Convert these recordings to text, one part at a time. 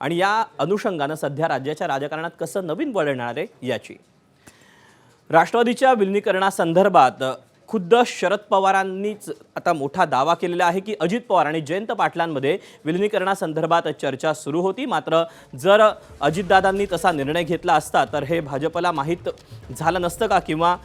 आणि या अनुषंगानं सध्या राज्याच्या राजकारणात कसं नवीन वळण येणार आहे याची। राष्ट्रवादीच्या विलीनीकरणासंदर्भात खुद्द शरद पवारांनीच आता मोठा दावा केलेला आहे की अजित पवार आणि जयंत पाटलांमध्ये विलीनीकरणासंदर्भात चर्चा सुरू होती। मात्र जर अजितदादांनी तसा निर्णय घेतला असता तर हे भाजपला माहीत झालं नसतं का, किंवा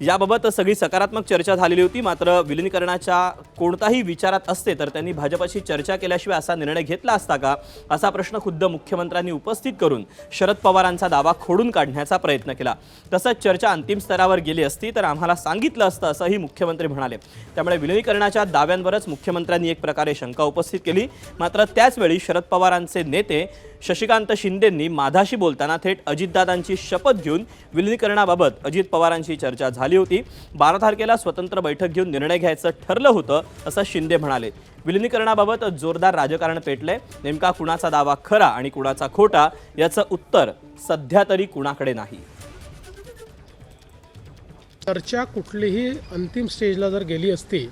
याबाबत सगळी सकारात्मक चर्चा झालेली होती। मात्र विलीनीकरणाच्या कोणताही विचारात असते तर त्यांनी भाजपशी चर्चा केल्याशिवाय असा निर्णय घेतला असता का, असा प्रश्न खुद्द मुख्यमंत्र्यांनी उपस्थित करून शरद पवारांचा दावा खोडून काढण्याचा प्रयत्न केला। तसंच चर्चा अंतिम स्तरावर गेली असती तर आम्हाला सांगितलं असतं असंही मुख्यमंत्री म्हणाले। त्यामुळे विलीनीकरणाच्या दाव्यांवरच मुख्यमंत्र्यांनी एक प्रकारे शंका उपस्थित केली। मात्र त्याचवेळी शरद पवारांचे नेते शशिकांत शिंदेंनी माधाशी बोलताना थेट अजितदादांची शपथ घेऊन विलीनीकरणाबाबत अजित पवारांची चर्चा झाली होती। 12 तारखेला स्वतंत्र बैठक घेऊन निर्णय घ्यायचं ठरलं होतं असं शिंदे म्हणाले। विलीनीकरणाबाबत जोरदार राजकारण पेटलंय। नेमका कुणाचा दावा खरा आणि कुणाचा खोटा याचं उत्तर सध्या तरी कुणाकडे नाही। चर्चा कुठलीही अंतिम स्टेजला जर गेली असती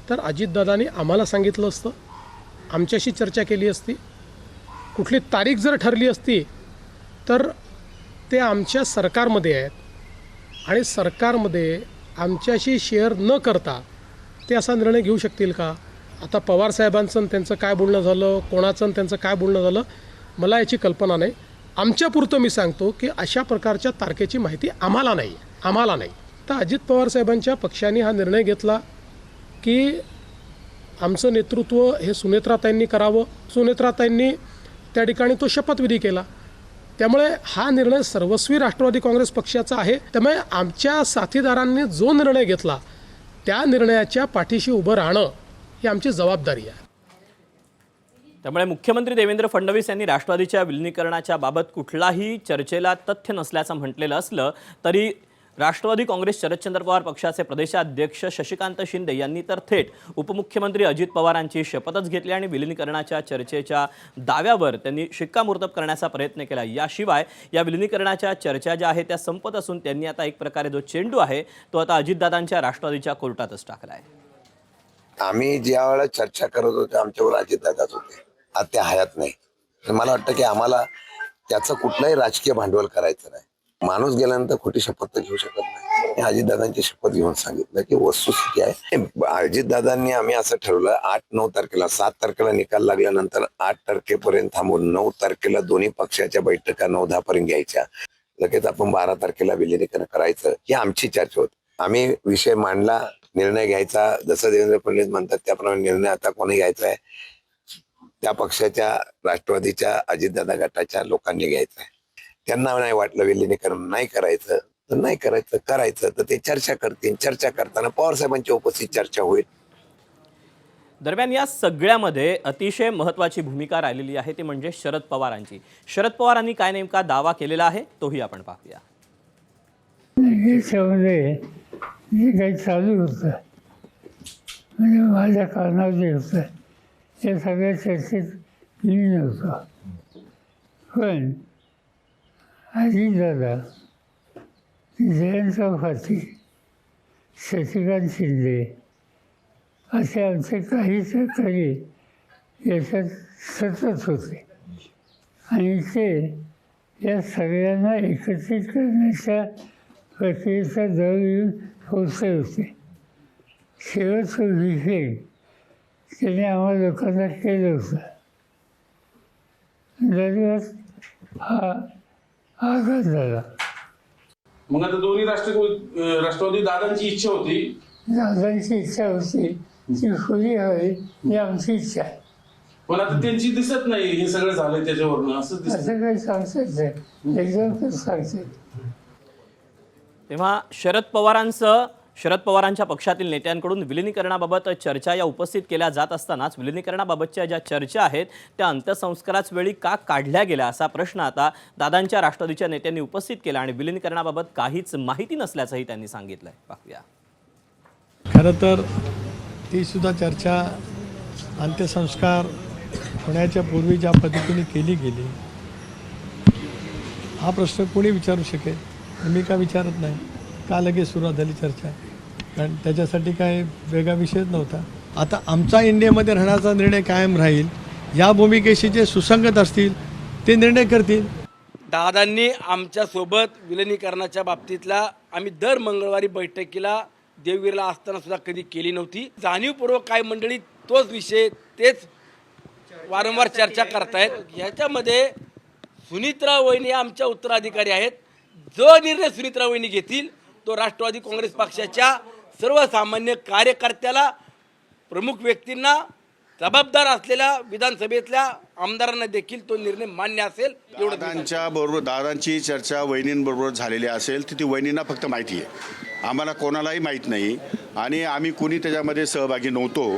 तर अजितदादांनी आम्हाला सांगितलं असतं, आमच्याशी चर्चा केली असती। कुठली तारीख जर ठरली असती तर ते आमच्या सरकारमध्ये आहेत आणि सरकारमध्ये आमच्याशी शेअर न करता ते असा निर्णय घेऊ शकतील का? आता पवारसाहेबांचं त्यांचं काय बोलणं झालं, कोणाचं त्यांचं काय बोलणं झालं, मला याची कल्पना नाही। आमच्यापुरतं मी सांगतो की अशा प्रकारच्या तारखेची माहिती आम्हाला नाही। तर अजित पवारसाहेबांच्या पक्षाने हा निर्णय घेतला की आमचं नेतृत्व हे सुनेत्राताईंनी करावं। सुनेत्राताईंनी त्या ठिकाणी तो शपथविधी केला। त्यामुळे हा निर्णय सर्वस्वी राष्ट्रवादी काँग्रेस पक्षाचा आहे। त्यामुळे आमच्या साथीदारांनी जो निर्णय घेतला त्या निर्णयाच्या पाठीशी उभं राहणं ही आमची जबाबदारी आहे। त्यामुळे मुख्यमंत्री देवेंद्र फडणवीस यांनी राष्ट्रवादीच्या विलीनीकरणाच्या बाबत कुठलाही चर्चेला तथ्य नसल्याचं म्हटलेलं असलं तरी राष्ट्रवादी काँग्रेस शरदचंद्र पवार पक्षाचे प्रदेशाध्यक्ष शशिकांत शिंदे यांनी तर थेट उपमुख्यमंत्री अजित पवारांची शपथच घेतली आणि विलीनीकरणाच्या चर्चेच्या दाव्यावर त्यांनी शिक्कामोर्तब करण्याचा प्रयत्न केला। याशिवाय या विलीनीकरणाच्या चर्चा ज्या आहेत त्या संपत असून त्यांनी आता एक प्रकारे जो चेंडू आहे तो आता अजितदादांच्या राष्ट्रवादीच्या कोर्टातच टाकला आहे। आम्ही ज्या वेळेला चर्चा करत होतो आमच्यावर अजितदादाच होते, आता ते हयात नाही। मला वाटतं की आम्हाला त्याचं कुठलंही राजकीय भांडवल करायचं नाही। माणूस गेल्यानंतर खोटी शपथ तर घेऊ शकत नाही। अजितदादांची शपथ घेऊन सांगितलं की वस्तुस्थिती आहे। अजितदादांनी आम्ही असं ठरवलं 8-9 तारखेला, 7 तारखेला निकाल लागल्यानंतर 8 तारखेपर्यंत थांबून 9 तारखेला दोन्ही पक्षाच्या बैठका 9-10 पर्यंत घ्यायच्या, लगेच आपण 12 तारखेला विलीनीकरण करायचं ही आमची चर्चा होती। आम्ही विषय मांडला, निर्णय घ्यायचा, जसं देवेंद्र फडणवीस म्हणतात त्याप्रमाणे निर्णय आता कोणी घ्यायचा आहे त्या पक्षाच्या राष्ट्रवादीच्या अजितदादा गटाच्या लोकांनी घ्यायचा आहे। त्यांना नाही वाटलं विलीनीकरण नाही करायचं तर नाही करायचं, करायचं तर ते चर्चा करतील। चर्चा करताना पवारसाहेबांची उपस्थित चर्चा होईल। दरम्यान या सगळ्यामध्ये अतिशय महत्त्वाची भूमिका राहिलेली आहे ती म्हणजे शरद पवारांची। शरद पवारांनी काय नेमका दावा केलेला आहे तोही आपण पाहूया। याच्यामध्ये जे काही चालू होतं म्हणजे माझ्या कानावर जे होतं त्या सगळ्या चर्चेत मी नव्हतो। पण अजितदादा, जयंत पाटील, शशिकांत शिंदे असे आमचे काही सहकारी याच्यात सतत होते आणि ते या सगळ्यांना एकत्रित करण्याच्या प्रक्रियेचा दर येऊन पोचले होते। शेवटचं विषय त्याने आम्हाला लोकांना केलं होतं। दरम्यान हा आघात झाला। मग आता दोन्ही राष्ट्रवादी दादांची इच्छा होती ती खुली हवी ही आमची इच्छा आहे। पण आता त्यांची दिसत नाही हे सगळं झालंय त्याच्यावरून असं काही सांगताच नाही, एकदम सांगते। तेव्हा शरद पवारांच्या पक्षातील नेत्यांकडून विलीनीकरणाबाबत चर्चा या उपस्थित केल्या जात असतानाच विलीनीकरणाबाबतच्या ज्या चर्चा आहेत त्या अंत्यसंस्काराच वेळी का काढल्या गेल्या असा प्रश्न आता दादांच्या राष्ट्रवादीच्या नेत्यांनी उपस्थित केला आणि विलीनीकरणाबाबत काहीच माहिती नसल्याचंही त्यांनी सांगितलंय। पाहूया। खरं तर ती सुद्धा चर्चा अंत्यसंस्कार होण्याच्या पूर्वी ज्या पद्धतीने केली गेली हा प्रश्न कोणी विचारू शकेल, मी का विचारत नाही। का लगेच सुरुवात झाली चर्चा, कारण त्याच्यासाठी काय वेगळा विषयच नव्हता। आता आमचा इंडियामध्ये राहण्याचा निर्णय कायम राहील या भूमिकेशी जे सुसंगत असतील ते निर्णय करतील. दादांनी आमच्यासोबत विलिनीकरणाच्या बाबतीतला आम्ही दर मंगळवारी बैठकीला देवगिरीला असताना सुद्धा कधी केली नव्हती. जाणीवपूर्वक काय मंडळी तोच विषय तेच वारंवार चर्चा करतायत. ह्याच्यामध्ये सुनित्रा वहिनी आमच्या उत्तराधिकारी आहेत. जो निर्णय सुनित्रा वहिनी घेतील तो राष्ट्रवादी काँग्रेस पक्षाच्या सर्वसामान्य कार्यकर्त्याला, प्रमुख व्यक्तींना, जबाबदार असलेल्या विधानसभेतल्या आमदारांना देखील तो निर्णय मान्य असेल. एवढं दादांची चर्चा वहिनींबरोबर झालेली असेल ती वहिनींना फक्त माहिती आहे, आम्हाला कोणालाही माहीत नाही आणि आम्ही कोणी त्याच्यामध्ये सहभागी नव्हतो.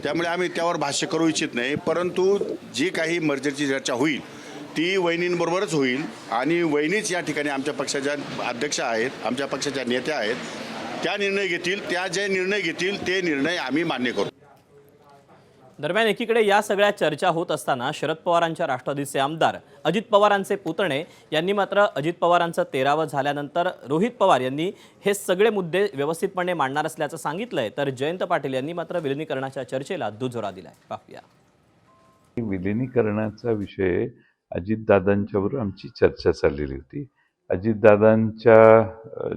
त्यामुळे आम्ही त्यावर भाष्य करू इच्छित नाही. परंतु जी काही मर्जरची चर्चा होईल ती वहिनींबरोबरच होईल आणि वहिनीच या ठिकाणी आमच्या पक्षाच्या अध्यक्ष आहेत, आमच्या पक्षाच्या नेत्या आहेत. त्या निर्णय घेतील, त्या जे निर्णय घेतील ते निर्णय आम्ही मान्य करू. दरम्यान एकीकडे या सगळ्या चर्चा होत असताना शरद पवारांच्या राष्ट्रवादीचे आमदार अजित पवारांचे पुतणे यांनी मात्र अजित पवारांचं 13वं झाल्यानंतर रोहित पवार यांनी हे सगळे मुद्दे व्यवस्थितपणे मांडणार असल्याचं सांगितलंय. तर जयंत पाटील यांनी मात्र विलिनीकरणाच्या चर्चेला दुजोरा दिलाय. पाहूया. विलिनीकरणाचा विषय अजितदादांच्याबरोबर आमची चर्चा चाललेली होती. अजितदादांच्या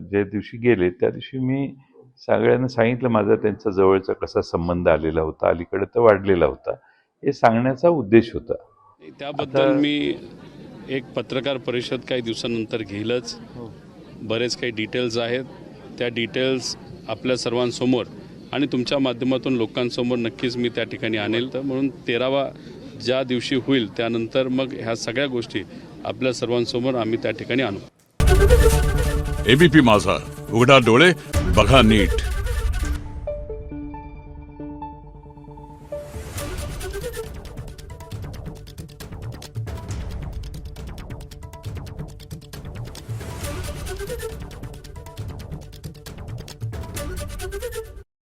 ज्या दिवशी गेले त्या दिवशी मी सगळ्यांना सांगितलं माझा त्यांचा जवळचा कसा संबंध आलेला होता, अलीकडे तर वाढलेला होता, हे सांगण्याचा उद्देश होता. त्याबद्दल मी एक पत्रकार परिषद काही दिवसानंतर घेईलच. बरेच काही डिटेल्स आहेत, त्या डिटेल्स आपल्या सर्वांसमोर आणि तुमच्या माध्यमातून लोकांसमोर नक्कीच मी त्या ठिकाणी आणेल. तर म्हणून 13वा ज्या दिवशी होईल त्यानंतर मग ह्या सगळ्या गोष्टी आपल्या सर्वांसमोर आम्ही त्या ठिकाणी आणू. एबीपी माझा, उघडा डोळे बघा नीट.